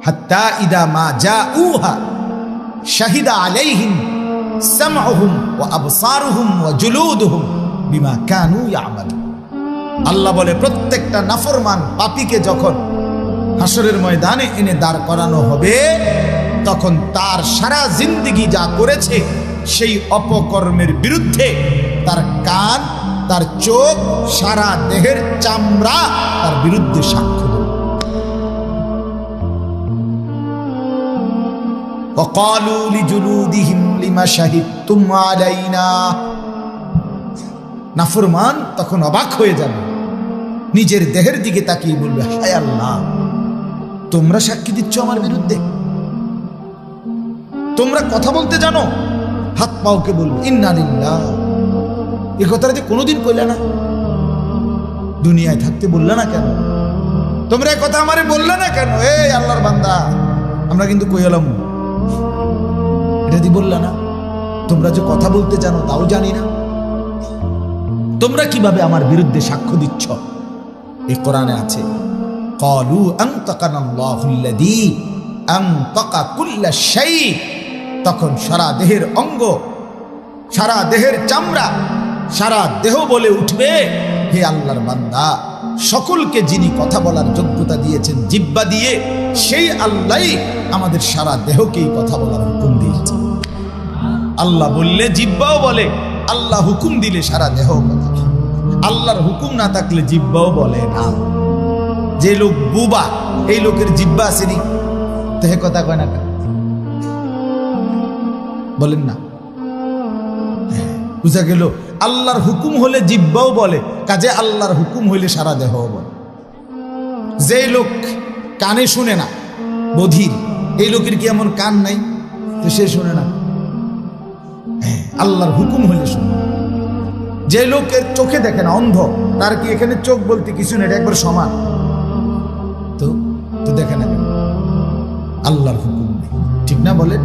হাত্তা ইদা মা জাউহা শাহিদা আলাইহিম সামউহুম ওয়া আবসারুহুম ওয়া জুলুদুহুম বিমা কানু ইয়ামালুন। আল্লাহ বলে প্রত্যেকটা নাফরমান পাপীকে যখন হাসরের ময়দানে এনে দাঁড় করানো হবে, তখন তার সারা জিন্দেগি যা করেছে সেই অপকর্মের বিরুদ্ধে তার কান, তার চোখ, সারা দেহের চামড়া তার বিরুদ্ধে সাক্ষ্য দেবে। وقالوا لجلودهم لما شهدتم علينا। নাফরমান তখন অবাক হয়ে যাবে, নিজের দেহের দিকে তাকিয়ে বলবে, হায় আল্লাহ, তোমরা সাক্ষী দিচ্ছ আমার বিরুদ্ধে, তোমরা কথা বলতে জানো। হাত পাওকে বলবে ইন্না লিল্লাহ, এ কথাটা যে কোনোদিন কইলে না, দুনিয়ায় থাকতে বললে না কেন, তোমরা এই কথা আমারে বললে না কেন? এই আল্লাহর বান্দা, আমরা কিন্তু কইলাম, এটা দি বললা না, তোমরা যে কথা বলতে জানো তাও জানি না, তোমরা কিভাবে আমার বিরুদ্ধে সাক্ষ্য দিচ্ছ? এই কোরআনে আছে, ক্বালু আনতাকানাল্লাহুল্লাযী আনতাকা কুল্লা শাই। তখন সারা দেহের অঙ্গ, সারা দেহের চামড়া, সারা দেহ বলে উঠবে, হে আল্লাহর বান্দা, সকলকে যিনি কথা বলার যোগ্যতা দিয়েছেন জিহ্বা দিয়ে, সেই আল্লাহই আমাদের সারা দেহকেই কথা বলার হুকুম দিয়েছে। আল্লাহ বললে জিহ্বাও বলে, আল্লাহ হুকুম দিলে সারা দেহ কথা। আল্লাহর হুকুম না থাকলে জিহ্বাও বলে না। যে লোক বুবা, এই লোকের জিহ্বা আসেনি, দেহে কথা কয় না, বলেন না? বুঝা গেল, আল্লাহর হুকুম হলে জিহ্বাও বলে, কাজে আল্লাহর হুকুম হইলে সারা দেহ বলে। যে লোক কানে শুনে না, বধির, এই লোকের কি এমন কান নাই তো সে শুনে না? আল্লাহর হুকুম হইলে শুনে। যে লোকের চোখে দেখে না, অন্ধ, তার কি এখানে চোখ বলতে কিছু নেই, একবার সমান, তো তো দেখে না, আল্লাহর হুকুম নেই, ঠিক না বলেন?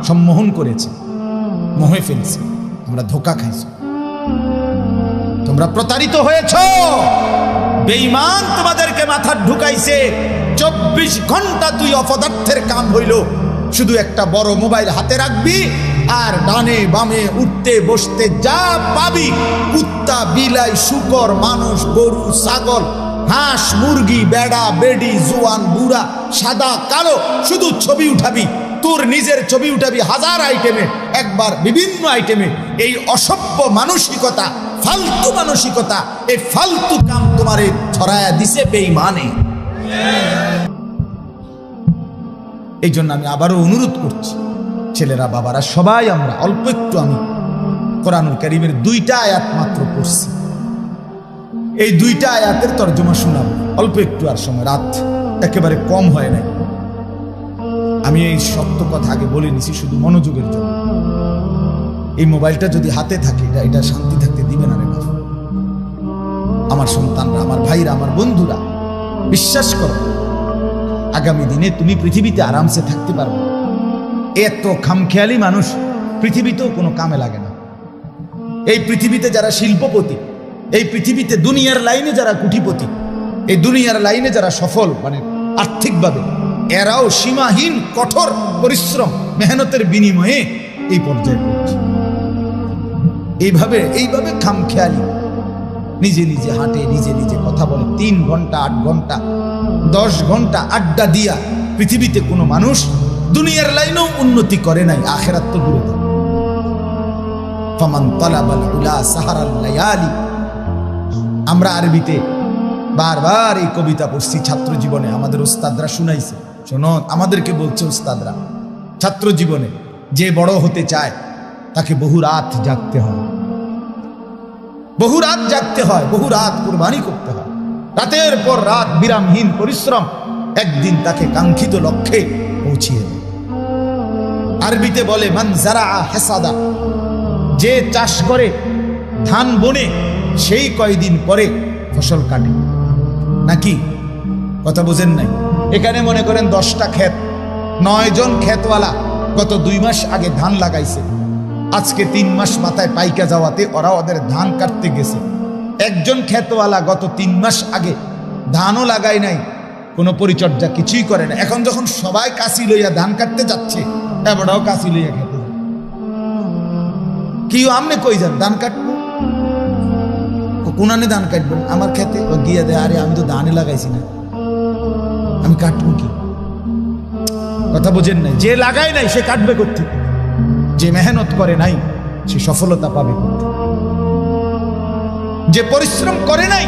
সম্মোহন করেছে, মোহে ফেলছে, আমরা ধোকা খাইছি, তোমরা প্রতারিত হয়েছ, বেঈমান তোমাদেরকে মাথা ঢুকাইছে। 24 ঘন্টা তুই অপদার্থের কাম হইল, শুধু একটা বড় মোবাইল হাতে রাখবি আর ডানে বামে উঠতে বসতে যা পাবি, কুত্তা বিলাই শুকর মানুষ গরু ছাগল হাঁস মুরগি বেড়া বেডি জোয়ান বুড়া সাদা কালো, শুধু ছবি উঠাবি, তোর নিজের ছবি উঠাবি হাজার আইটেমে, একবার বিভিন্ন আইটেমে। এই অসভ্য মানসিকতা, ফালতু মানসিকতা, এই ফালতু কাম তোমারে ছড়ায়া দিছে বেঈমানে। এই জন্য আমি আবারও অনুরোধ করছি, ছেলেরা বাবারা সবাই আমরা অল্প একটু, আমি কোরআনুল কারীমের 2টা আয়াত মাত্র পড়ছি, এই 2টা আয়াতের তর্জমা শোনাবো অল্প একটু, আর সময় রাত একেবারে কম হয় নাই। আমি এই সত্য কথা আগে বলে নিছি শুধু মনোযোগের জন্য। এই মোবাইলটা যদি হাতে থাকে এটা শান্তি থাকতে দিবে না রে বাবা। আমার সন্তানরা, আমার ভাইরা, আমার বন্ধুরা, বিশ্বাস করো আগামী দিনে তুমি পৃথিবীতে আরামসে থাকতে পারবে। এত খামখেয়ালি মানুষ পৃথিবীতেও কোনো কামে লাগে না। এই পৃথিবীতে যারা শিল্পপতি, এই পৃথিবীতে দুনিয়ার লাইনে যারা কোটিপতি, এই দুনিয়ার লাইনে যারা সফল মানে আর্থিকভাবে, এরাও সীমাহীন কঠোর পরিশ্রম মেহনতের বিনিময়ে এই পর্যায়ে পৌঁছে। এইভাবে খামখেয়ালি নিজে নিজে হাঁটে, নিজে নিজে কথা বলে, 3 ঘন্টা 8 ঘন্টা 10 ঘন্টা আড্ডা দিয়া পৃথিবীতে কোনো মানুষ দুনিয়ার লাইনেও উন্নতি করে নাই, আখেরাত তো দূরে থাক। ফামান তালাবাল উলা সাহারাল লায়ালি। আমরা আরবিতে বারবার এই কবিতা পড়ছি ছাত্র জীবনে, আমাদের উস্তাদরা শুনাইছে। শোনো, আমাদেরকে বলছে উস্তাদরা, ছাত্র জীবনে যে বড় হতে চায় তাকে বহু রাত জাগতে হয়, বহু রাত জাগতে হয়, বহু রাত কুরবানি করতে হয়, রাতের পর রাত বিরামহীন পরিশ্রম একদিন তাকে কাঙ্ক্ষিত লক্ষ্যে পৌঁছিয়ে দেয়। আরবিতে বলে মান জারা হাসাদা, যে চাষ করে ধান বনে সেই কয়দিন পরে ফসল কাটে। নাকি কথা বোঝেন নাই? এখানে মনে করেন 10টা ক্ষেত, 9 জন ক্ষেতওয়ালা গত 2 মাস আগে ধান লাগাইছে, আজকে 3 মাস মাথায় পাইকা যাওয়াতে ওরা ওদের ধান কাটতে গেছে। একজন ক্ষেতওয়ালা গত 3 মাস আগে ধানও লাগায় নাই, কোনো পরিচর্যা কিছুই করে না। এখন যখন সবাই কাশি লইয়া ধান কাটতে যাচ্ছে, এবারও কাশি লইয়া খেতে যাবে। কি আমনে কই যান ধান কাটবো? কোনানে ধান কাটবেন? আমার খেতে গিয়ে দেয়, আরে আমি তো ধানে লাগাইছি না, আমি কাটবো কি? কথা বোঝেন নাই? যে লাগায় নাই সে কাটবে করতে, যে মেহনত করে নাই সে সফলতা পাবে করতে, যে পরিশ্রম করে নাই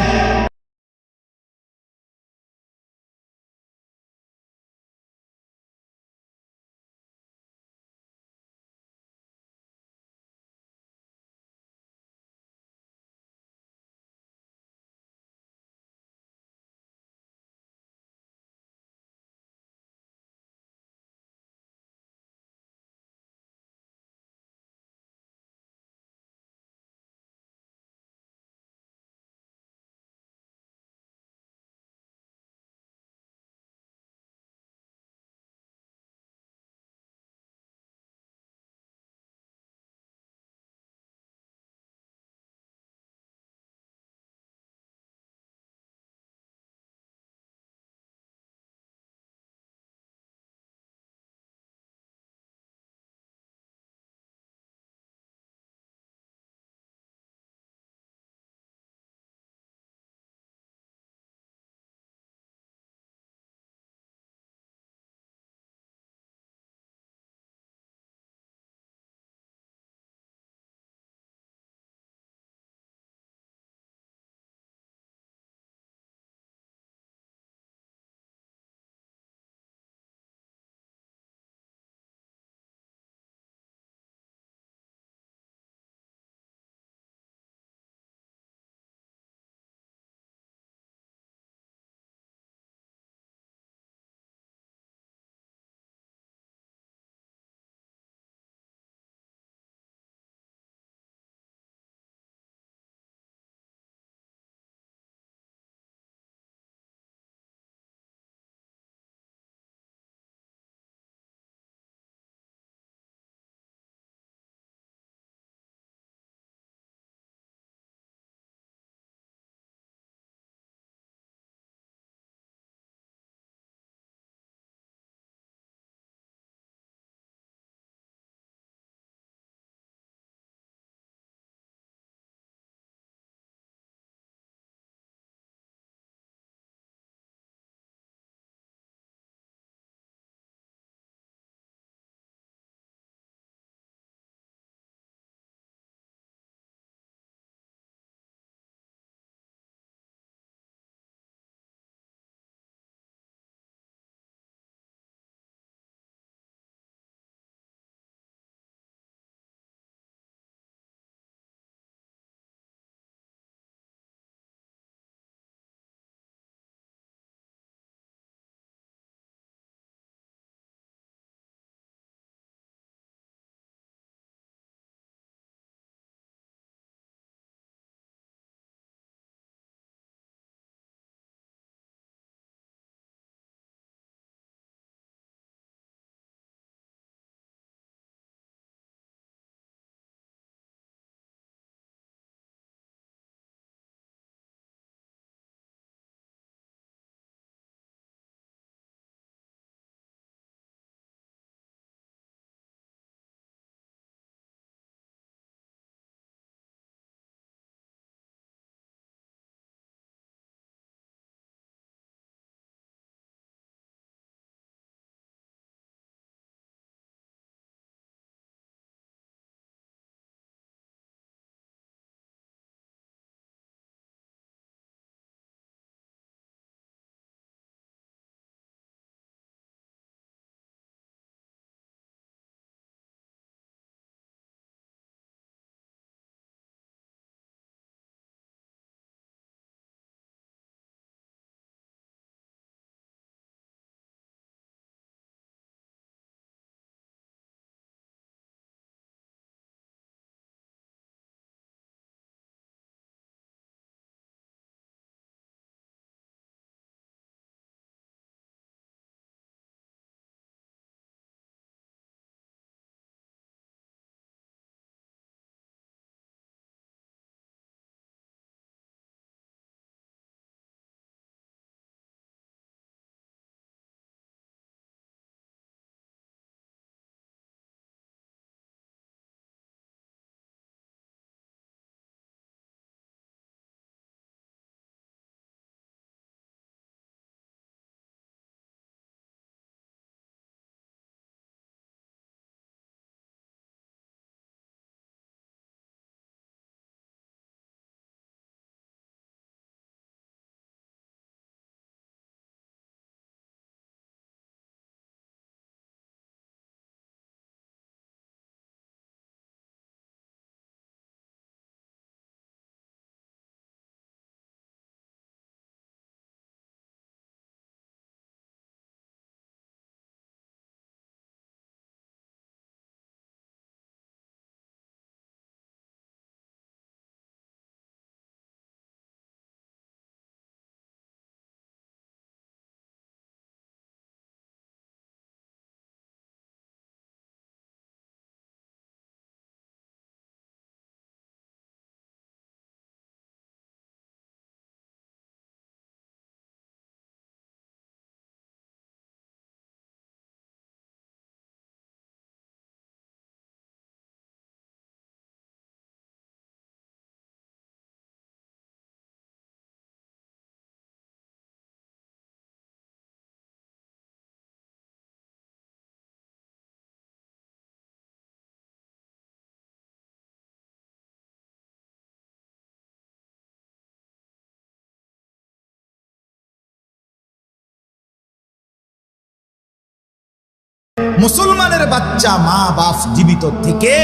মুসলমানের বাচ্চা মা বাপ জীবিত থেকে,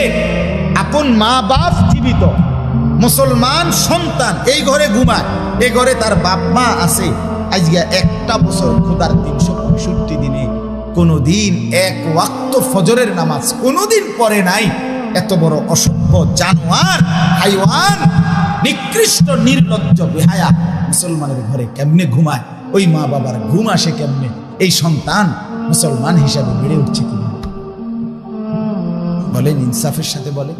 আপন মা বাপ জীবিত, মুসলমান সন্তান এই ঘরে ঘুমায়, এই ঘরে তার বাপ মা আছে, আজকে একটা বছর খোদার 365 দিনে কোনোদিন এক ওয়াক্ত ফজরের নামাজ কোনোদিন পড়ে নাই। এত বড় অসভ্য জানোয়ার, হাইওয়ান, নিকৃষ্ট নির্লজ্জ বেহায়া মুসলমানের ঘরে কেমনে ঘুমায়? ওই মা বাবার ঘুম আসে কেমনে? এই সন্তান মুসলমান হিসাবে বেড়ে উঠছে কিনা বলেন? ইনসাফের সাথে বলেন,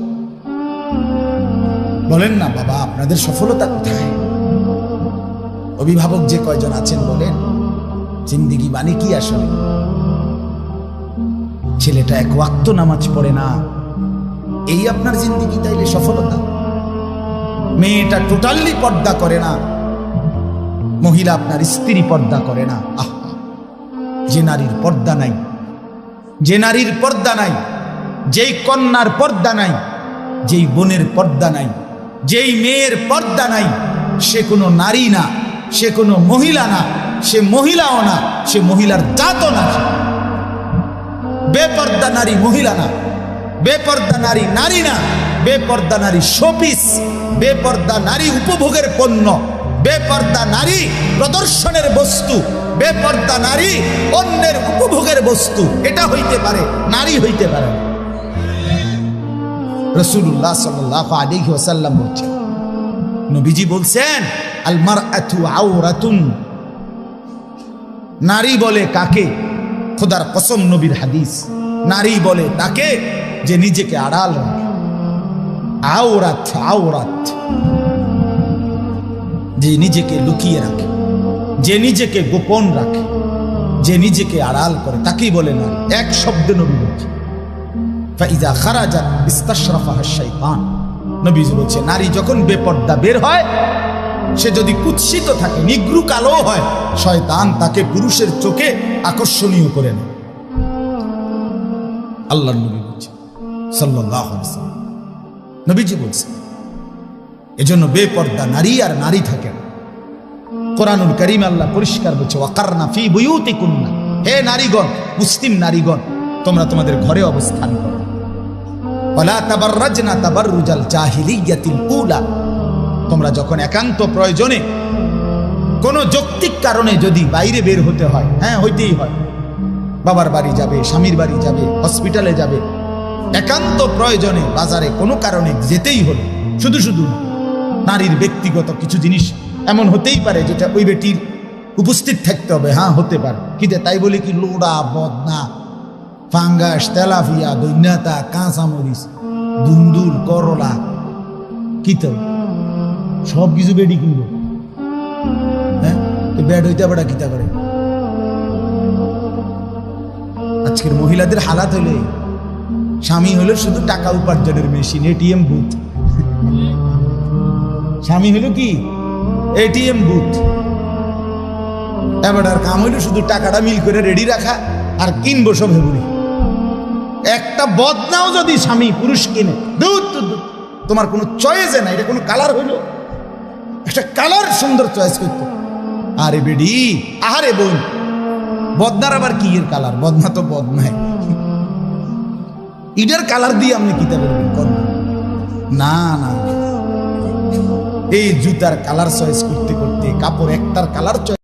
বলেন না বাবা, আপনাদের সফলতা কোথায়? অভিভাবক যে কয়জন আছেন বলেন, জিন্দিগি মানে কি আসলে? ছেলেটা এক ওয়াক্ত নামাজ পড়ে না, এই আপনার জিন্দিগি তাইলে সফলতা? মেয়েটা টোটালি পর্দা করে না, মহিলা আপনার স্ত্রী পর্দা করে না। আহা, যে নারীর পর্দা নাই, যে নারীর পর্দা নাই, যেই কন্যার পর্দা নাই, যেই বোনের পর্দা নাই, যেই মেয়ের পর্দা নাই, সে কোনো নারী না, সে কোনো মহিলা না, সে মহিলাও না, সে মহিলার জাতও না। বেপর্দা নারী মহিলা না, বেপর্দা নারী নারী না, বেপর্দা নারী শোপিস, বেপর্দা নারী উপভোগের পণ্য, বেপর্দা নারী প্রদর্শনের বস্তু, বেপর্দা নারী অন্যের উপভোগের বস্তু। এটা হইতে পারে, নারী হইতে পারে। রাসূলুল্লাহ সাল্লাল্লাহু আলাইহি ওয়াসাল্লাম বলছেন, নবীজি বলছেন, আল মারআতু আওরাতুন, নারী বলে কাকে? খোদার কসম, নবীর হাদিস, নারী বলে তাকে যে নিজেকে আড়াল রাখে। আওরাত, আওরাত, যে নিজেকে লুকিয়ে রাখে, যে নিজেকে গোপন রাখে, যে নিজেকে আড়াল করে, তাকেই বলে নারী। এক শব্দে নবী বলছে, ফাইজা খারাজাত ইস্তাশরাফাহা শাইতান। নবীজি বলছে, নারী যখন বেপর্দা বের হয়, সে যদি কুৎসিত থাকে, নিগ্রু কালো হয়, শয়তান তাকে পুরুষের চোখে আকর্ষণীয় করে নেয়। আল্লাহর নবী বলছে সাল্লাল্লাহু আলাইহি ওয়াসাল্লাম, নবীজি বলছে, এজন্য বেপর্দা নারী আর নারী থাকে না। কোরআনুল কারীম আল্লাহ পরিষ্কার বলছে, ওয়াকারনা ফি বুয়ুতিকুন্না, হে নারীগণ, মুসলিম নারীগণ, তোমরা তোমাদের ঘরে অবস্থান করো। ওয়ালা তাবাররাজনা তাবাররুজাল জাহিলিয়াতিল উলা, তোমরা যখন একান্ত প্রয়োজনে কোনো যৌক্তিক কারণে যদি বাইরে বের হতে হয়, হ্যাঁ হইতেই হয়, বাবার বাড়ি যাবে, স্বামীর বাড়ি যাবে, হসপিটালে যাবে, একান্ত প্রয়োজনে বাজারে কোনো কারণে যেতেই হলো, শুধু শুধু নারীর ব্যক্তিগত কিছু জিনিস এমন হতেই পারে যেটা ওই বেটির উপস্থিত থাকতে হবে, হ্যাঁ হতে পারে, কিন্তু তাই বলে কি লোড়া, বদনা, ফাঙ্গাস, তেলাপিয়া, দৈন্যতা, কাঁচামরিচ, দুন্দুল, করলা, কি তো সব কিছু বেডি কিনবো? হ্যাঁ, ব্যাড হইতে পারে কিতা করে? আজকের মহিলাদের হালাত হলে, স্বামী হলো শুধু টাকা উপার্জনের মেশিন, এটিএম বুথ। স্বামী হলো কি? ATM booth. এবার আর কাম হইলো শুধু টাকাটা মিল করে রেডি রাখা আর কিনবো সব হেবুড়ি। একটা বদনাও যদি স্বামী পুরুষ কিনে, তোমার কোনো চয়েসে না, এটা কোনো কালার হইলো? একটা কালার সুন্দর চয়েস করতো। আরে বেডি, আহারে বোন, বদনার আবার কি এর কালার? বদনা তো বদনায়, ইটার কালার দিয়ে আপনি কিতা বলবেন? না না, এই জুতার কালার চয়েস করতে করতে কাপড় একটার কালার চয়েস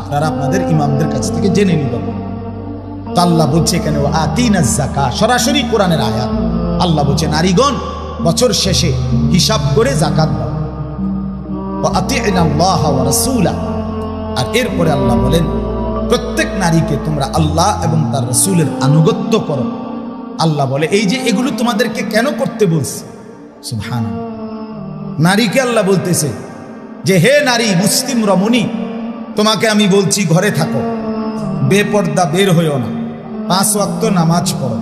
আপনারা আপনাদের ইমামদের কাছ থেকে জেনে নিবেন। তো আল্লাহ বলছে এখানে আতিনাজ যাকাত, সরাসরি কোরআনের আয়াত। আল্লাহ বলছে নারীগণ বছর শেষে হিসাব করে যাকাত দাও। ওয়া আতিনাল্লাহ ওয়া রাসূলা, আর এরপরে আল্লাহ বলেন প্রত্যেক নারীকে তোমরা আল্লাহ এবং তার রাসূলের আনুগত্য করো। আল্লাহ বলে এই যে এগুলো তোমাদেরকে কেন করতে বলছে, সুবহানাল্লাহ। নারীকে আল্লাহ বলতেছে যে হে নারী মুসলিম রমণী, তোমাকে আমি বলছি ঘরে থাকো, বেপর্দা বের হইও না, 5 ওয়াক্ত নামাজ পড়ো,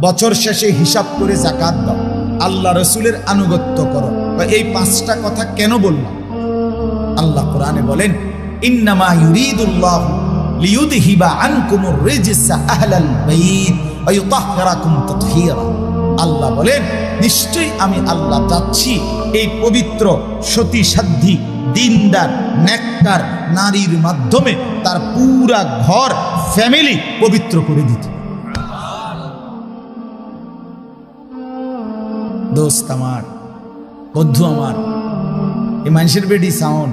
বছর শেষে হিসাব করে যাকাত দাও, আল্লাহ রসুলের আনুগত্য করো। এই 5টা কথা কেন বললাম? আল্লাহ কোরআনে বলেন ইন্নামা ইউরিদুল্লাহু লিইউযহিবা আনকুমুর রিজসা আহলাল বাইত ওয়া ইউতাহহিরাকুম তাতহীরা। আল্লাহ বলেন নিশ্চয়ই আমি আল্লাহ চাচ্ছি এই পবিত্র সতী সাধ্বী দিনদার নেককার নারীর মাধ্যমে তার পুরা ঘর ফ্যামিলি পবিত্র করে দিতে। দোস্ত আমার, বন্ধু আমার, এই মানুষের বেডি সাউন্ড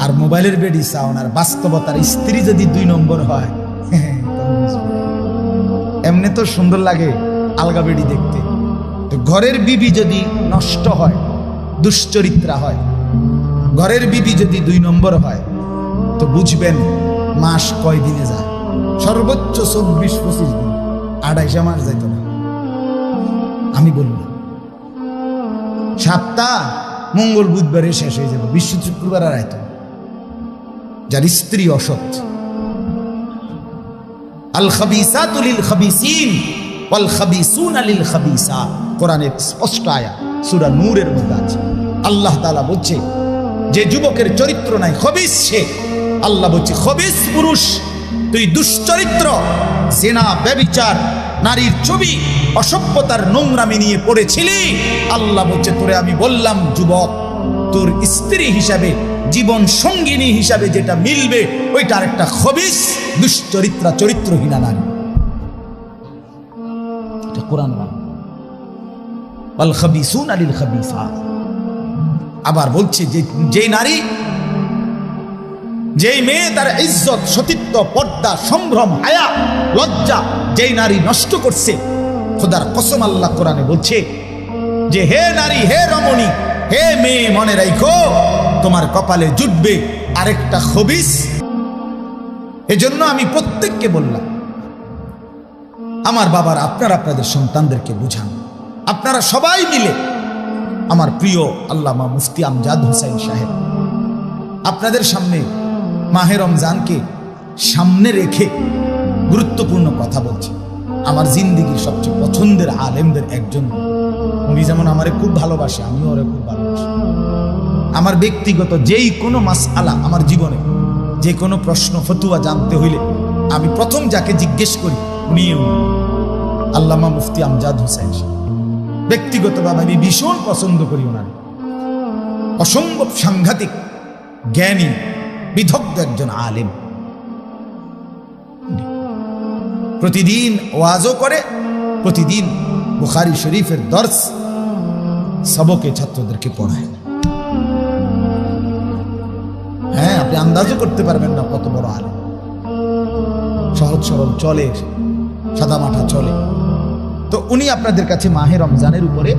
আর মোবাইলের বেডি সাউন্ড আর বাস্তবতার স্ত্রী যদি 2 নম্বর হয়, এমনি তো সুন্দর লাগে আলগা বেডি দেখতে, তো ঘরের বিবি যদি নষ্ট হয়, দুশ্চরিত্রা হয়, ঘরের বিবি যদি 2 নম্বর হয়, তো বুঝবেন মাস কয় দিনে যায়, সর্বোচ্চ 24-25 দিন, 28 মাস যাইত না। আমি বললাম সপ্তাহ মঙ্গল বুধবারে শেষ হয়ে যাবে, বিশ্ব শুক্রবার আর আইত। যার স্ত্রী অসৎ, আল খাবিসাতু লিল খাবিসিন ওয়াল খাবিসুনা লিল খাবিসাত, কোরআনের স্পষ্ট আয়াত সূরা নূরের মধ্যে আছে। আল্লাহ তাআলা বলছে যে যুবকের চরিত্র নাই, খবিস সে। আল্লাহ বলছে খবিস পুরুষ, তুই দুশ্চরিত্র, জিনা, ব্যভিচার, নারীর ছবি, অসভ্যতার নোংরামি নিয়ে পড়েছিলি। আল্লাহ বলছে তোরে আমি বললাম যুবক, তোর স্ত্রী হিসাবে, জীবন সঙ্গিনী হিসাবে যেটা মিলবে ওইটা আরেকটা খবিস দুশ্চরিত্রা, চরিত্রহীনা নারী। এটা কোরআন। ওয়াল খাবিসুনা লিল খাবিসাত। আবার বলছে যে যেই নারী, যেই মেয়ে তার ইজ্জত, সতীত্ব, পর্দা, সম্ভ্রম, হায়া, লজ্জা যেই নারী নষ্ট করছে, খোদার কসম আল্লাহ কোরআনে বলছে যে হে নারী, হে রমণী, হে মেয়ে, মনে রাখো তোমার কপালে জুটবে আরেকটা খবিস। এজন্য আমি প্রত্যেককে বললাম, আমার বাবার আপনারা আপনাদের সন্তানদেরকে বুঝান। আপনারা সবাই মিলে আমার প্রিয় আল্লামা মুফতি আমজাদ হোসেন সাহেব আপনাদের সামনে মাহে রমজানকে সামনে রেখে গুরুত্বপূর্ণ কথা বলছে। আমার জিন্দিগির সবচেয়ে পছন্দের আলেমদের একজন। উনি যেমন আমারে খুব ভালোবাসে, আমিও ওরে খুব ভালোবাসি। আমার ব্যক্তিগত যেই কোনো মাসআলা, আমার জীবনে যে কোনো প্রশ্ন ফতুয়া জানতে হইলে আমি প্রথম যাকে জিজ্ঞেস করি উনি আল্লামা মুফতি আমজাদ হোসেন। ব্যক্তিগতভাবে আমি ভীষণ পছন্দ করি ওনার। অসম্ভব সাংঘাতিক জ্ঞানী, বিদগ্ধ একজন আলেম। প্রতিদিন ওয়াজও করে, প্রতিদিন বুখারী শরীফের দর্স সবকে ছাত্রদেরকে পড়ায়। হ্যাঁ, আপনি আন্দাজও করতে পারবেন না কত বড় আলেম। সহজ সরল চলে, সাদামাটা চলে। তো উনি আপনাদের কাছে মাহে রমজানের উপরে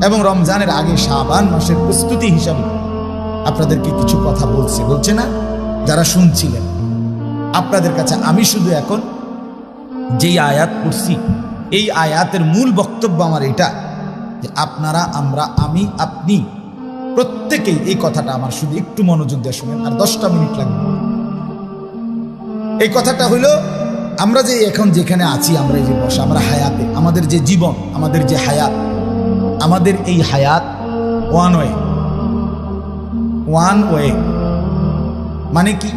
এবং রমজানের আগে শাবান মাসের প্রস্তুতি হিসাবে আপনাদেরকে কিছু কথা বলছে না? যারা শুনছিলেন, আপনাদের কাছে আমি শুধু এখন যেই আয়াত পড়ছি, এই আয়াতের মূল বক্তব্য আমার এটা যে আপনারা, আমরা, আমি, আপনি প্রত্যেকেই এই কথাটা আমার শুধু একটু মনোযোগ দিয়ে শুনেন, আর 10টা মিনিট লাগবে। এই কথাটা হইল, আমরা যে এখন যেখানে আছি, আমরা এই যে বসা, আমরা হায়াতে, আমাদের যে জীবন, আমাদের যে হায়াত, আমাদের এই হায়াত ওয়ান ওয়ে। মানে কি?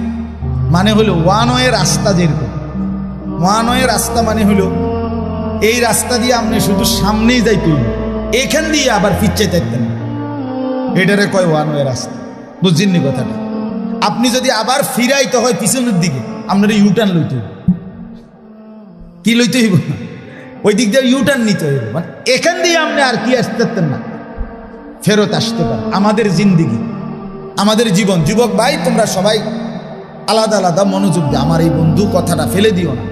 মানে হলো ওয়ান ওয়ে রাস্তা। যেরকম ওয়ান ওয়ে রাস্তা মানে হলো এই রাস্তা দিয়ে আপনি শুধু সামনেই যাইতে হইল, এখান দিয়ে আবার পিছে যাইতেন, এটারে কয় ওয়ান ওয়ে রাস্তা। বুঝছেন নি কথাটা? আপনি যদি আবার ফিরাইতে হয় পিছনের দিকে, আপনার ইউটার্ন লইতে হইব। কি লইতে হইব? ওই দিক দিয়ে ইউটার্ন নিতে হইব। মানে এখান দিয়ে আপনি আর কি আসতে পারতেন না, ফেরত আসতে পারেন। আমাদের জিন্দিগি, আমাদের জীবন। যুবক ভাই, তোমরা সবাই আলাদা আলাদা মনোযোগ দিয়ে আমার এই বন্ধু কথাটা ফেলে দিও না,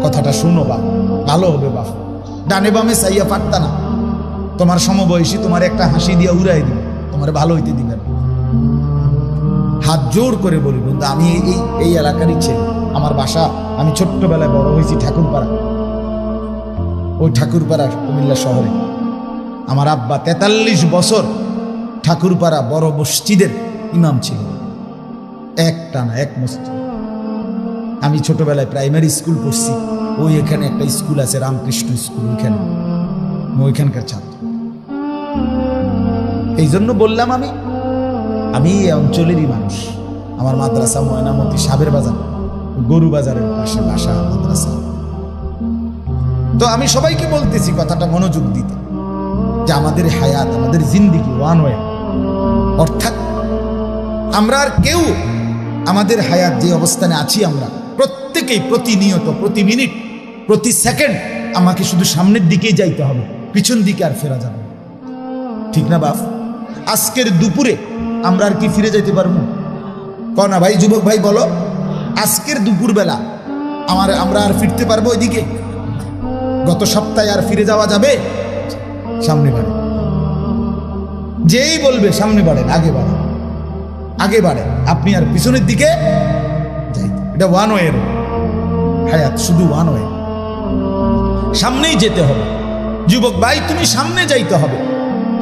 কথাটা শুনো বাপ, ভালো হবে বাপ। ডানে বামে চাইয়া পারতা না, তোমার সমবয়সী তোমার একটা হাসি দিয়ে উড়াই দিবে, তোমার ভালো হইতে দিবে না। হাত জোর করে বলি বন্ধু, আমি এই এলাকারই ছেলে, আমার বাসা, আমি ছোট্টবেলায় বড় হয়েছি ঠাকুরপাড়া, ওই ঠাকুরপাড়া কুমিল্লা শহরে। আমার আব্বা 43 বছর ঠাকুরপাড়া বড় মসজিদের ইমাম ছিল, এক মসজিদ। আমি ছোটবেলায় প্রাইমারি স্কুল পড়ছি, ওই এখানে একটা স্কুল আছে রামকৃষ্ণ স্কুল, ওইখানে ওইখানকার ছাত্র। এই জন্য বললাম আমি এই অঞ্চলেরই মানুষ। আমার মাদ্রাসা ময়নামতি সাবের বাজার, গরু বাজারের পাশে বাসা মাদ্রাসা। তো আমি সবাইকে বলতেছি কথাটা মনোযোগ দিতে, যে আমাদের হায়াত, আমাদের জিন্দিগি ওয়ান ওয়ে, অর্থাৎ আমরা আর কেউ আমাদের হায়াত যে অবস্থানে আছি, আমরা প্রত্যেকেই প্রতিনিয়ত, প্রতি মিনিট, প্রতি সেকেন্ড আমাকে শুধু সামনের দিকেই যাইতে হবে, পিছন দিকে আর ফেরা যাবে, ঠিক না বাপ? আজকের দুপুরে আমরা আর কি ফিরে যাইতে পারবো? কনা ভাই, যুবক ভাই বলো, আজকের দুপুরবেলা আমরা আর ফিরতে পারবো ওইদিকে? গত সপ্তাহে আর ফিরে যাওয়া যাবে? সামনে বাড়ে, যেই বলবে সামনে বাড়েন, আগে বাড়েন, আপনি আর পিছনের দিকে যাইতে। এটা ওয়ান ওয়ে হায়াত, শুধু ওয়ান ওয়ে, সামনেই যেতে হবে। যুবক ভাই, তুমি সামনে যাইতে হবে,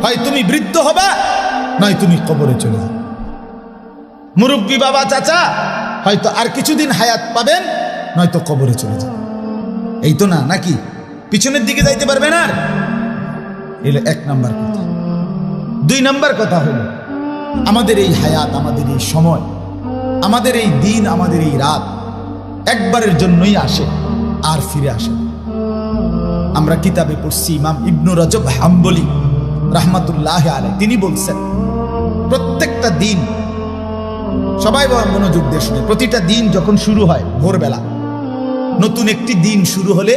হয় তুমি বৃদ্ধ হবা, নয় তুমি কবরে চলে যাবে। মুরব্বী বাবা চাচা হয়তো আর কিছুদিন হায়াত পাবেন, নয়তো কবরে চলে যাবে। এই তো না, নাকি পিছনের দিকে যাইতে পারবেন আর? এলো 1 নাম্বার কথা। 2 নাম্বার কথা হলো, আমাদের এই হায়াত, আমাদের এই সময়, আমাদের এই দিন, আমাদের এই রাত একবারের জন্যই আসে, আর ফিরে আসে। আমরা কিতাবে পড়ছি, ইমাম ইবনু রজব হাম্বলি রাহমাতুল্লাহ আলাইহি তিনি বলছেন, প্রত্যেকটা দিন, সবাই মনোযোগ দিয়ে শুনে, প্রতিটা দিন যখন শুরু হয় ভোরবেলা, নতুন একটি দিন শুরু হলে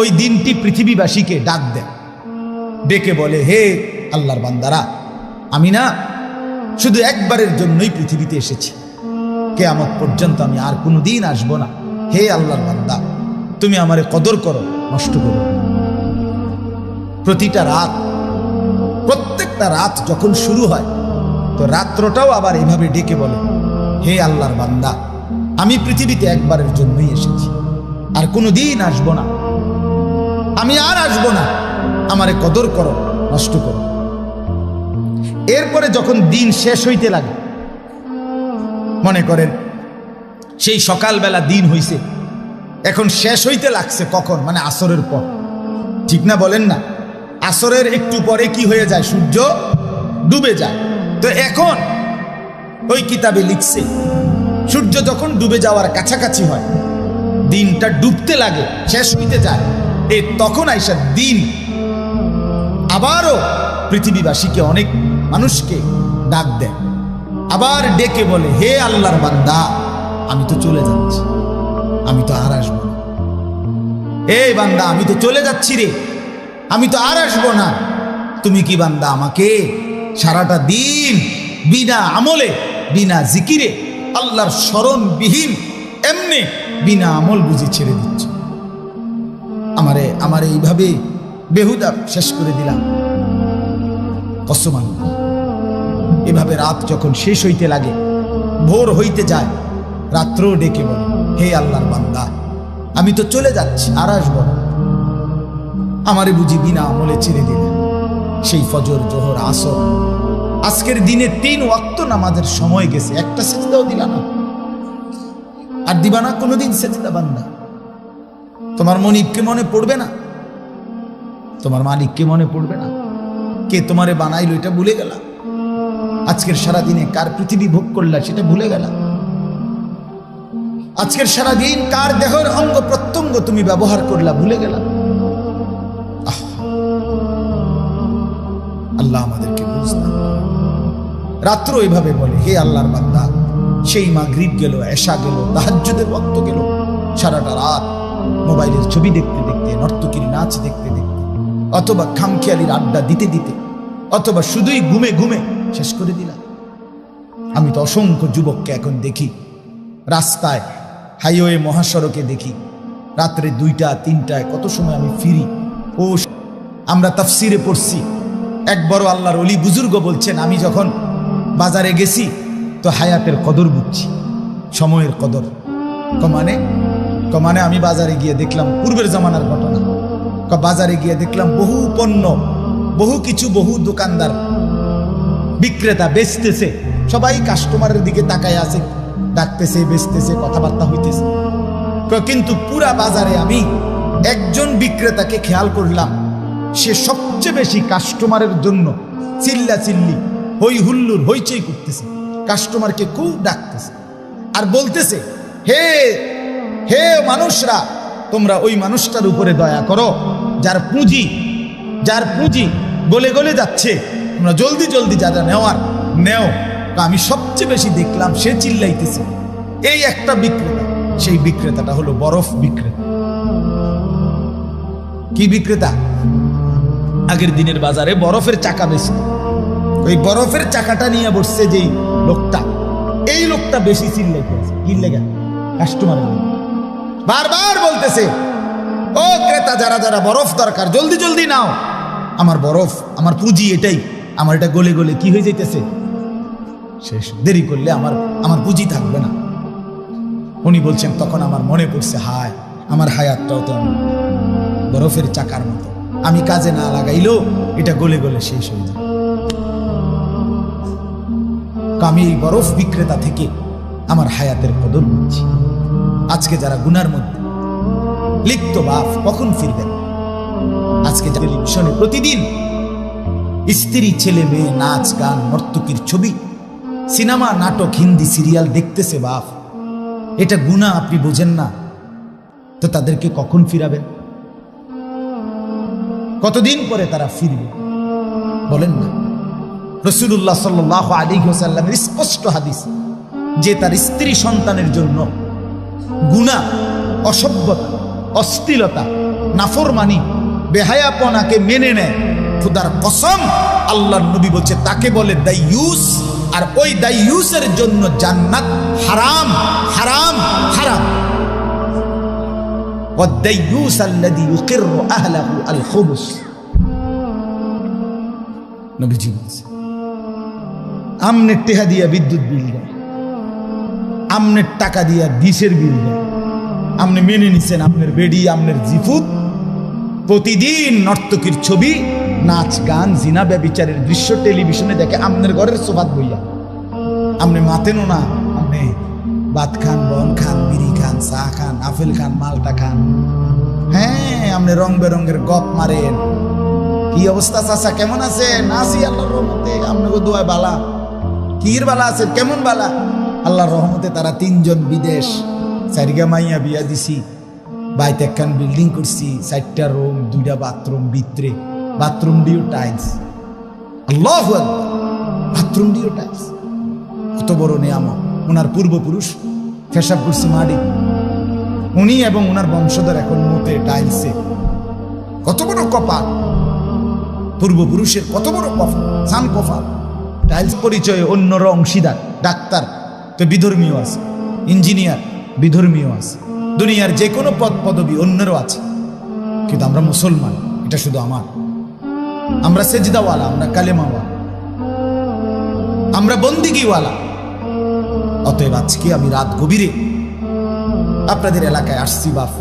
ওই দিনটি পৃথিবীবাসীকে ডাক দেয়, ডেকে বলে, হে আল্লাহর বান্দারা, আমি না শুধু একবারের জন্যই পৃথিবীতে এসেছি, কিয়ামত পর্যন্ত আমি আর কোনো দিন আসবো না। হে আল্লাহর বান্দা, তুমি আমারে কদর করো, নষ্ট করো। প্রতিটা রাত, প্রত্যেকটা রাত যখন শুরু হয়, তো রাত্রটাও আবার এভাবে ডেকে বলে, হে আল্লাহর বান্দা, আমি পৃথিবীতে একবারের জন্যই এসেছি, আর কোনো দিন আসবো না, আমি আর আসবো না, আমারে কদর করো, নষ্ট করো। এরপরে যখন দিন শেষ হইতে লাগে, মনে করেন সেই সকালবেলা দিন হইছে, এখন শেষ হইতে লাগছে কখন? মানে আসরের পর, ঠিক না বলেন না? আসরের একটু পরে কি হয়ে যায়? সূর্য ডুবে যায়। তো এখন ওই কিতাবে লিখছে, সূর্য যখন ডুবে যাওয়ার কাছাকাছি হয়, দিনটা ডুবতে লাগে, শেষ হইতে যায়, তখন আইসা দিন আবারও পৃথিবীবাসীকে, অনেক মানুষকে ডাক দেয়, আবার ডেকে বলে, হে আল্লাহর বান্দা, আমি তো চলে যাচ্ছি, আমি তো আর আসবো না। এই বান্দা, আমি তো চলে যাচ্ছি রে, আমি তো আর আসবো না। তুমি কি বান্দা আমাকে সারাটা দিন বিনা আমলে, বিনা জিকিরে, আল্লাহর স্মরণবিহীন এমনি বিনা আমল বুঝি ছেড়ে দিচ্ছ? আমারে এইভাবে বেহুদা শেষ করে দিলাম। কসম আল্লাহ, এভাবে রাত যখন শেষ হইতে লাগে, ভোর হইতে যায়, রাত্রও ডেকে বলে, হে আল্লাহর বান্দা, আমি তো চলে যাচ্ছি, আর আসবো না, আমারে বুঝি বিনা আমলে ছেড়ে দিলেন। সেই ফজর, জোহর, আসর, আজকের দিনে 3 ওয়াক্ত নামাজের সময় গেছে, একটা সেজদাও দিলা না, আর দিবা না কোনোদিন সেজদা বান্দা। তোমার মনিবকে মনে পড়বে না? তোমার মালিককে মনে পড়বে না? কে তোমারে বানাইলো এটা ভুলে গেলা? আজকের সারাদিনে কার পৃথিবী ভোগ করলা সেটা ভুলে গেলা? আজকের সারাদিন কার দেহের অঙ্গ প্রত্যঙ্গ তুমি ব্যবহার করলা ভুলে গেলা? আল্লাহ আমাদেরকে বুঝলাম। রাত্র এইভাবে বলে, হে আল্লাহর বান্দা, সেই মাগরিব গেল, এশা গেল, তাহাজ্জুদের ওয়াক্ত গেল, সারাটা রাত মোবাইলের ছবি দেখতে দেখতে, নর্তকীর নাচ দেখতে দেখতে, অথবা খামখেয়ালির আড্ডা দিতে দিতে, অথবা শুধুই ঘুমে ঘুমে শেষ করে দিলাম। আমি তো অসংখ্য যুবককে এখন দেখি, রাস্তায় হাইওয়ে মহাসড়কে দেখি রাত্রে 2টা 3টায় কত সময় আমি ফিরি। ও আমরা তাফসিরে পড়ছি, এক বড় আল্লাহর ওলি বুজুর্গ বলছেন, আমি যখন বাজারে গেছি তো হায়াতের কদর বুঝছি, সময়ের কদর। কমানে আমি বাজারে গিয়ে দেখলাম পূর্বের জামানার ঘটনা। বাজারে গিয়ে দেখলাম বহু পণ্য, বহু কিছু, বহু দোকানদার বিক্রেতা বেচতেছে, সবাই কাস্টমারের দিকে তাকায় আছে, ডাকতেছে, বেচতেছে, কথাবার্তা হইতেছে। কিন্তু পুরা বাজারে আমি একজন বিক্রেতাকে খেয়াল করলাম, সে সবচেয়ে বেশি কাস্টমারের জন্য চিল্লা চিল্লি, হই হুল্লুর, হইচই করতেছে, কাস্টমারকে খুব ডাকতেছে আর বলতেছে, হে হে মানুষরা, তোমরা ওই মানুষটার উপরে দয়া করো যার পুঁজি গলে গলে যাচ্ছে, তোমরা জলদি জলদি যা যা নেওয়ার নেও। আমি সবচেয়ে বেশি দেখলাম সে চিল্লাইতেছে। এই একটা বিক্রেতা, সেই বিক্রেতাটা হলো বরফ বিক্রেতা। কি বিক্রেতা? আগের দিনের বাজারে বরফের চাকা বেশি, ওই বরফের চাকাটা নিয়ে বসছে যেই লোকটা, এই লোকটা বেশি চিল্লাইতেছে। কি লেগে? কাস্টমারের বারবার বলতেছে, ও ক্রেতা, যারা যারা বরফ দরকার জলদি জলদি নাও, আমার বরফ, আমার পুঁজি এটাই, আমার এটা গলে গলে কি হয়ে যাইতেছে, শেষ, দেরি করলে আমার পুঁজি থাকবে না। উনি বলছেন, তখন আমার মনে পড়ছে, হায়, আমার হায়াতটাও তো বরফের চাকার মতো, আমি কাজে না লাগাইলেও এটা গলে গলে শেষ হয়ে যায়। আমি এই বরফ বিক্রেতা থেকে আমার হায়াতের কদর বুঝছি। আজকে যারা গুনার মধ্যে লিপ্ত, বাপ কখন ফিরবেন? আজকে টেলিভিশনে প্রতিদিন স্ত্রী, ছেলে মেয়ে, নাচ গান, নর্তকীর ছবি, সিনেমা, নাটক, হিন্দি সিরিয়াল দেখতেছে, বাপ এটা গুনাহ, আপনি বোঝেন না তো তাদেরকে কখন ফিরাবেন? কতদিন পরে তারা ফিরবে বলেন না? রাসূলুল্লাহ সাল্লাল্লাহু আলাইহি ওয়াসাল্লামের স্পষ্ট হাদিস, যে তার স্ত্রী সন্তানের জন্য গুনাহ, অসভ্যতা, অশ্লীলতা, নাফরমানি, বেহায়াপনাকে মেনে নেয়, খোদার কসম আল্লাহর নবী বলছে তাকে বলে দাইয়ুস, আর ওই দাইয়ুসের জন্য জান্নাত হারাম হারাম হারাম। ওয়াদ-দাইয়ুস আল্লাযী ইউকিররু আহলাহু আল-খুবুস, নবীজি বলছে, আমনে টেহা দিয়া বিদ্যুৎ বিল দেয়, আমনের টাকা দিয়া ডিশের বিল দেয়, আপনি মেনে নিছেন আপনার বেডি, আপনার জিফুত প্রতিদিন নর্তকীর ছবি, নাচ গান, জিনা ব্যভিচারের দৃশ্য টেলিভিশনে দেখে, আপনার ঘরের সোফাত বইয়া আপনি মাতেনও না, আপনি ভাত খান, বন খান, বিড়ি খান, চা খান, আপেল খান, মালটা খান, হ্যাঁ আপনি রং বেরঙের গপ মারেন। কি অবস্থা চাচা, কেমন আছেন? আছি আল্লাহর রহমতে, আপনাকে দোয়া বালা। কির বালা আছে? কেমন বালা? আল্লাহর রহমতে তারা 3 জন বিদেশ, 4 মাইয়া বিয়া দিছি, বাইতে একখান বিল্ডিং করছি, 4টা রুম, 2টা বাথরুম, ভিতরে বাথরুম দিও টাইলস। আল্লাহু আকবার, বাথরুম দিও টাইলস, কত বড় নিয়ামত। ওনার পূর্বপুরুষ পেশাব করছে মাটি, উনি এবং ওনার বংশধর এখন মুতে টাইলসে। কত বড় কপাল পূর্বপুরুষের, কত বড় কপাল, সান কপাল। টাইলস পরিচয়ে অন্যরা অংশীদার, ডাক্তার তো বিধর্মীয় আছে, ইঞ্জিনিয়ার বিধর্মীয় আছে, দুনিয়ার যে কোনো পদ পদবি অন্যেরও আছে, কিন্তু আমরা মুসলমান, এটা শুধু আমার। আমরা সেজদাওয়ালা, আমরা কালেমাওয়ালা, আমরা বন্দিগিওয়ালা। অতএব আজকে আমি রাত গভীরে আপনাদের এলাকায় আসছি বাপ,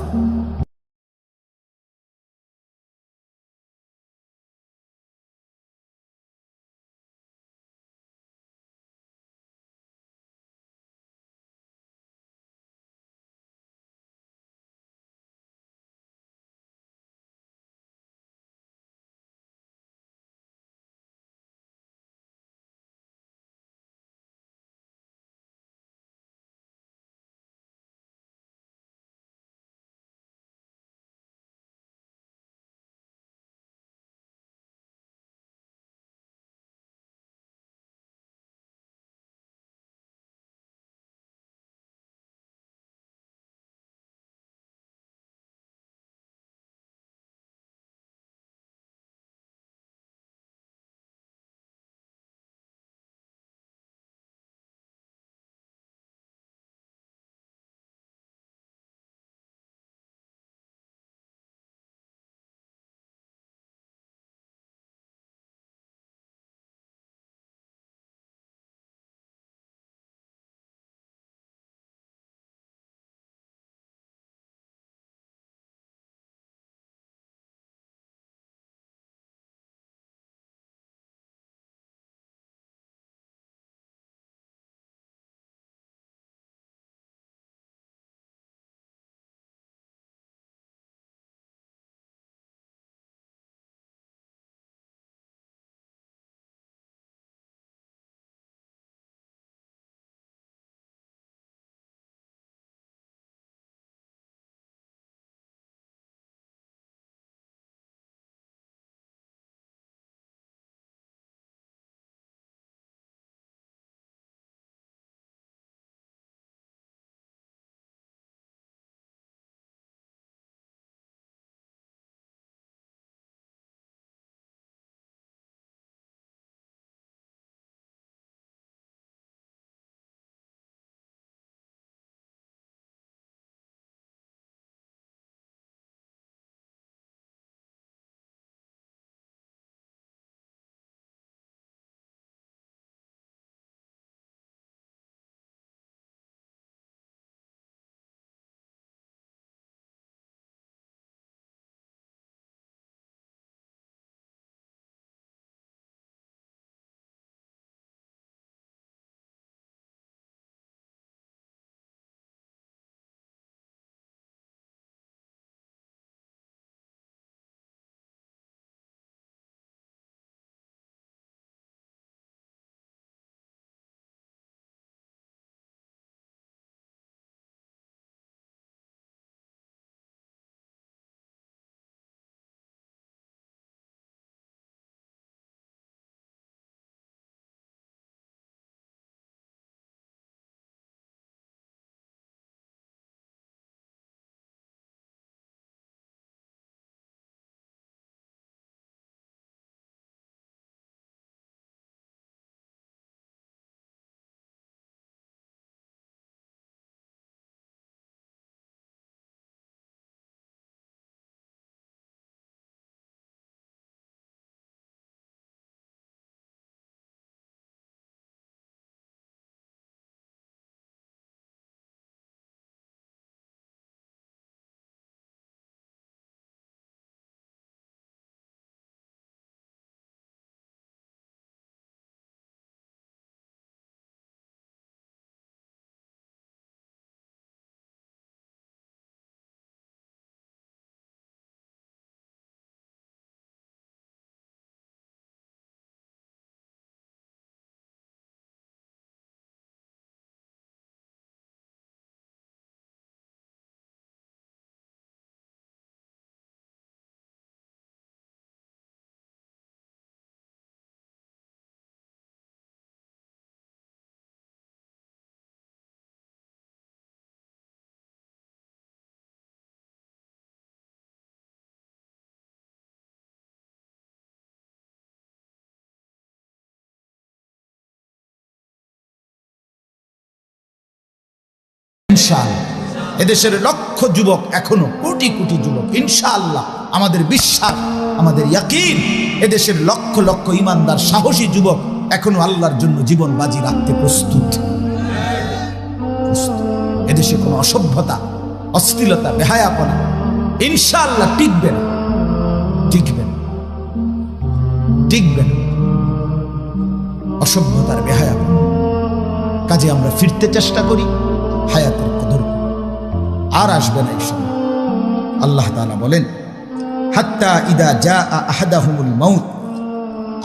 ইনশাআল্লাহ। এদেশের লক্ষ যুবক, এখনো কোটি কোটি যুবক, ইনশাআল্লাহ আমাদের বিশ্বাস, আমাদের ইয়াকিন, এদেশের লক্ষ লক্ষ ইমানদার সাহসী যুবক এখনো আল্লাহর জন্য জীবন বাজি রাখতে প্রস্তুত। এদেশে কোনো অসভ্যতা, অশ্লীলতা, বেহায়াপনা ইনশাআল্লাহ টিকবে না, টিকবে না, টিকবে না। অসভ্যতার, বেহায়াপনা কাজে আমরা ফিরতে চেষ্টা করি, হায়াতের কদর আর আসবে না এই সময়। আল্লাহ তাআলা বলেন, হাত্তা ইদা জাআ আহাদাহুমুল মাউত,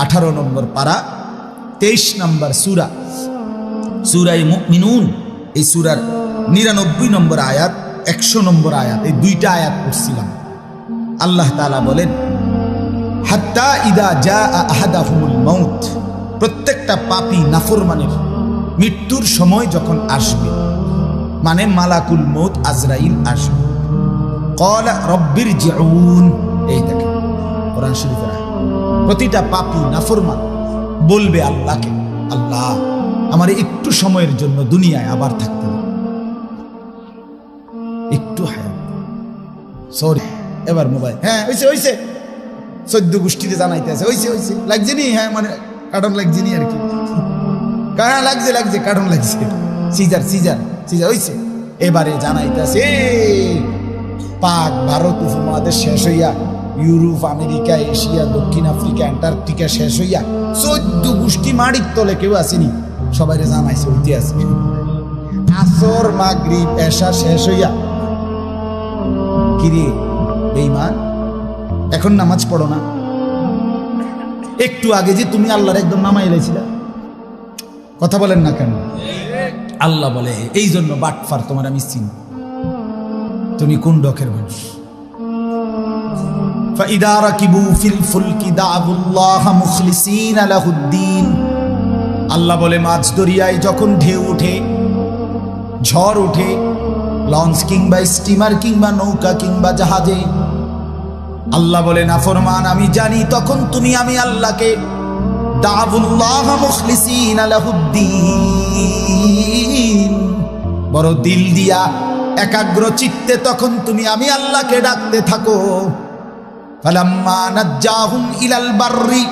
18 নম্বর পারা, 23 নম্বর সূরা, সূরা মুমিনুন। এই সূরার 99 নম্বর আয়াত, 100 নম্বর আয়াত, এই দুইটা আয়াত পড়ছিলাম। আল্লাহ তাআলা বলেন, হাত্তা ইদা জাআ আহাদাহুমুল মাউত, প্রত্যেকটা পাপী নাফরমানের মৃত্যুর সময় যখন আসবে, মানে মালাকুল মউত আজরাইল আসবে, ক্বালা রব্বিরজিউন। এই দেখেন কোরআন শরীফের আয়াত। প্রতিটা পাপী নাফরমান বলবে আল্লাহকে, আল্লাহ আমার একটু সময়ের জন্য দুনিয়ায় আবার থাকতে হবে, একটু হায়াত। সরি, এবার মোবাইল, হ্যাঁ হইছে হইছে, 14 গোষ্ঠীতে জানাইতেছে, হইছে হইছে, লাগছে নি, হ্যাঁ মানে কার্টন লাগছে নি আর কি, হ্যাঁ লাগছে লাগছে, কার্টন লাগছে, সিজার সিজার সিজার হইছে। এবারে জানাইতেছে পাক ভারত উপমহাদেশ শেষ হইয়া, ইউরোপ, আমেরিকা, এশিয়া, দক্ষিণ আফ্রিকা, অ্যান্টার্কটিকা শেষ হইয়া 14 গোষ্ঠী মাটির তলে কেউ আসেনি, সবাই জানাইছে উঠতে আছে। আসর, মাগরিব, এশা শেষ হইয়া, কিরে বেঈমান এখন নামাজ পড়ো না? একটু আগে যে তুমি আল্লাহর একদম নামাই এলেছিলে, কথা বলেন না কেন? আল্লাহ বলে, এই জন্য বাটফার তোমার আমি চিনি, তুমি কোন ডকের মানুষ। ফাইদা রাকিবু ফিল ফুলকি দাউল্লাহ মুখলিসিনা লাহুদ্দিন। আল্লাহ বলে, মাছ দরিয়ায় যখন ঢেউ ওঠে, ঝড় ওঠে, লঞ্চ কিংবা স্টিমার কিংবা নৌকা কিংবা জাহাজে, আল্লাহ বলে নাফরমান আমি জানি, তখন তুমি আমি আল্লাহকে দাউল্লাহ মুখলিসিনা লাহুদ্দিন, বড় দিল দিয়া একাগ্র চিত্তে তখন তুমি আমি আল্লাহকে ডাকতে থাকো। ফালাম্মা নাজ্জাহুম ইলাল বাররি,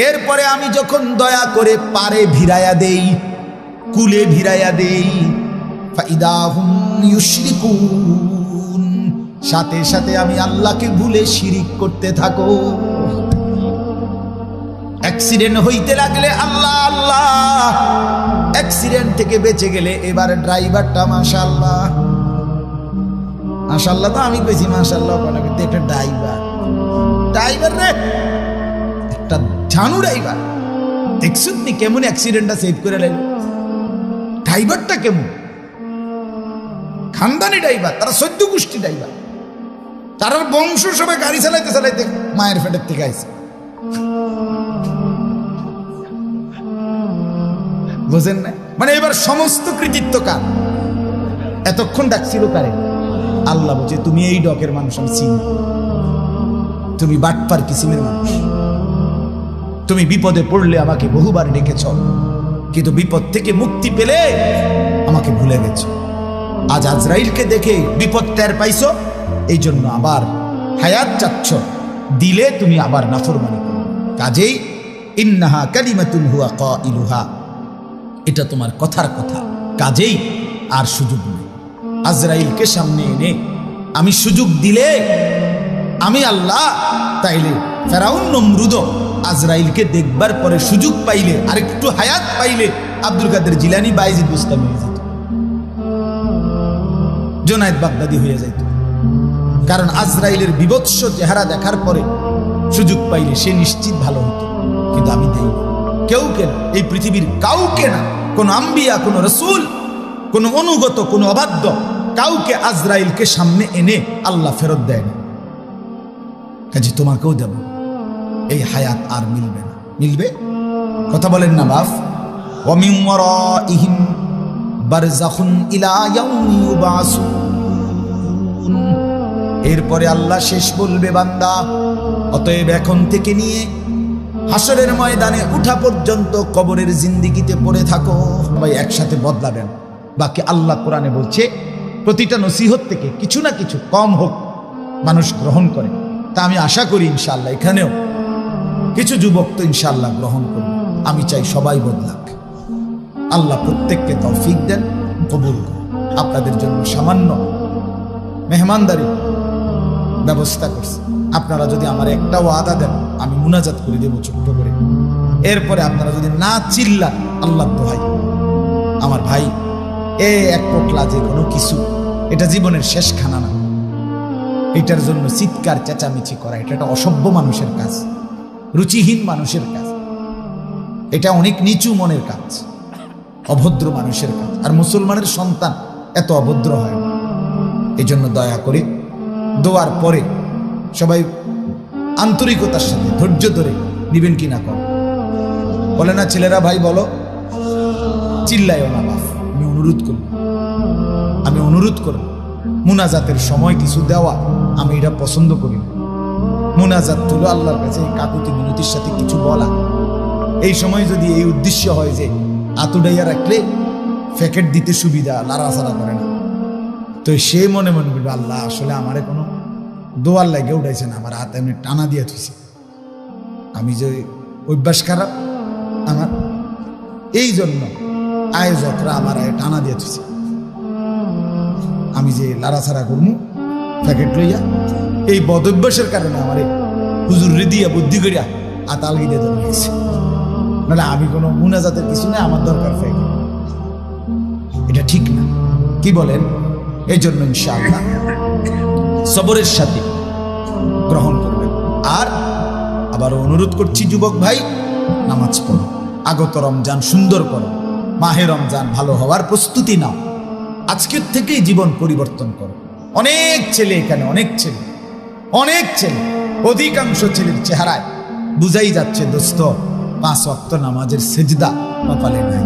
এরপরে আমি যখন দয়া করে পারে ভিড়াইয়া দেই, কুলে ভিড়াইয়া দেই, ফাইদাহুম ইউশরিকুন, সাথে সাথে আমি আল্লাহকে ভুলে শিরিক করতে থাকো। অ্যাক্সিডেন্ট হইতে লাগলে আল্লাহ আল্লাহ, অ্যাক্সিডেন্ট থেকে বেঁচে গেলে এবার ড্রাইভারটা মাশাআল্লাহ, মাশাআল্লাহ তো আমি কইছি মাশাআল্লাহ, একটা ড্রাইভার, ড্রাইভার রে একটা ঝানু ড্রাইভার, দেখছুন নি কেমন অ্যাক্সিডেন্টটা সেভ করে লাইল। ড্রাইভারটা কেমন খানদানি ড্রাইভার, তারা 14 গোষ্ঠী ড্রাইভার, তার বংশ সবাই গাড়ি চালাইতে চালাইতে মায়ের পেটের থেকে আইছে, বুঝেন না? মানে এবার সমস্ত কৃতিত্ব কার? এতক্ষণ ডাকছিল কারে? আল্লাহ বলছে, তুমি এই ডকের মানুষ আমি চিনি, তুমি বাটপার কিসিমের মানুষ, তুমি বিপদে পড়লে আমাকে বহুবার ডেকেছ, কিন্তু বিপদ থেকে মুক্তি পেলে আমাকে ভুলে গেছ। আজ আজরাইলকে দেখে বিপদ টের পাইছো, এই জন্য আবার হায়াত চাচ্ছ, দিলে তুমি আবার নাফরমানি করো। কাজেই ইন্নাহা কালিমাতুন হুয়া কাইলুহা, এটা তোমার কথার কথা, কাজেই আর সুযোগ নেই। আজরাইলকে সামনে এনে আমি সুযোগ দিলে আমি আল্লাহ, তাইলে ফেরাউন নমরুদ আজরাইলকে দেখবার পরে সুযোগ পাইলে, আর একটু হায়াত পাইলে আব্দুল কাদের জিলানী, বাইজিদ বুস্তামি হয়ে যেত, জুনায়েদ বাগদাদি হয়ে যেত। কারণ আজরাইলের বিভৎস চেহারা দেখার পরে সুযোগ পাইলে সে নিশ্চিত ভালো হতো, কিন্তু আমি দেই কেউ কে না, এই পৃথিবীর কাউকে না, কোন আম্বিয়া, কোন রসুল, কোন অনুগত, কোন অবাধ্য কাউকে আজরাইলকে সামনে এনে আল্লাহ ফেরত দেয় না। কাজে তোমাকেও দেব, এই হায়াত আর মিলবে না। মিলবে? কথা বলেন না বাপ। ওয়া মিন ওয়ারাইহিম বারযাখুন ইলা ইয়াউমি ইউবাসুন, এরপরে আল্লাহ শেষ বলবে, বান্দা অতএব এখন থেকে নিয়ে হাসরের ময়দানে উঠা পর্যন্ত কবরের জিন্দেগিতে পড়ে থাকো। ভাই একসাথে বদলাবেন, বাকি আল্লাহ কোরআনে বলছে প্রতিটা নসিহত থেকে কিছু না কিছু কম হোক মানুষ গ্রহণ করে। তা আমি আশা করি ইনশাআল্লাহ এখানেও কিছু যুবক তো ইনশাআল্লাহ গ্রহণ করবে। আমি চাই সবাই বদলাক। আল্লাহ প্রত্যেককে তৌফিক দেন, কবুল করুন। আপনাদের জন্য সামান্য মেহমানদারি ব্যবস্থা করছি। আপনারা যদি আমার একটা ওয়াদা দেন আমি মুনাজাত করে দেবো ছোট্ট করে। এরপরে আপনারা যদি না চিল্লান, আল্লাহ দোহাই আমার ভাই, এক পোটলা যে কোনো কিছু, এটা জীবনের শেষ খানা না। এটার জন্য চিৎকার চেঁচামেচি করা এটা একটা অসভ্য মানুষের কাজ, রুচিহীন মানুষের কাজ, এটা অনেক নিচু মনের কাজ, অভদ্র মানুষের কাজ। আর মুসলমানের সন্তান এত অভদ্র হয় না। এই জন্য দয়া করে দোয়ার পরে সবাই আন্তরিকতার সাথে ধৈর্য ধরে নিবেন কি না কর বলে না ছেলেরা, ভাই বলো, চিল্লাইও না বাপ। আমি অনুরোধ করব মুনাজাতের সময় কিছু দেওয়া আমি এটা পছন্দ করি না। মুনাজাত হলো আল্লাহর কাছে কাকুতি মিনতির সাথে কিছু বলা। এই সময় যদি এই উদ্দেশ্য হয় যে আতুডাইয়া রাখলে প্যাকেট দিতে সুবিধা, লাড়াছাড়া করে না, তো সে মনে মনে বলবে আল্লাহ আসলে আমারে কোনো দোয়ার লাগে উঠাইছে না, আমার হাতে এমনি টানা দিয়ে থুইছে, আমি যে অভ্যাস খারাপ আমার, এই জন্য আয়োজকরা আমার টানা দিয়ে থুইছে, আমি যে লাড়াছাড়া করবো প্যাকেট লইয়া, এই বদ অভ্যাসের কারণে আমার হুজুরে দিয়া বুদ্ধি করিয়া আতাল গিয়ে ধরে লেগেছে। নাহলে আমি কোনো মুনাজাতের কিছু নেই, আমার দরকার প্যাকেট, এটা ঠিক না। কি বলেন? এই জন্য ইনশাআল্লাহ সবরের সাথে গ্রহণ করবেন। আর আবারও অনুরোধ করছি যুবক ভাই, নামাজ পড়ো, আগত রমজান সুন্দর করো, মাহে রমজান ভালো হওয়ার প্রস্তুতি নাও, আজকের থেকেই জীবন পরিবর্তন করো। অনেক ছেলে এখানে, অনেক ছেলে, অধিকাংশ ছেলের চেহারায় বুঝাই যাচ্ছে দোস্ত 5 ওয়াক্ত নামাজের সেজদা কপালে নাই।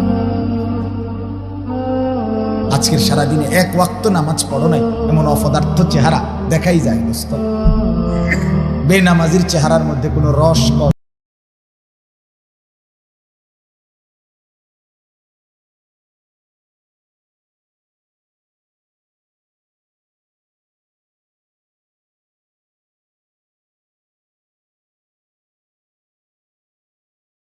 আজকের সারাদিনে 1 ওয়াক্ত নামাজ পড়ো নাই, এমন অপদার্থ চেহারা দেখাই যায় দোস্ত। বেনামাজির চেহারার মধ্যে কোনো রস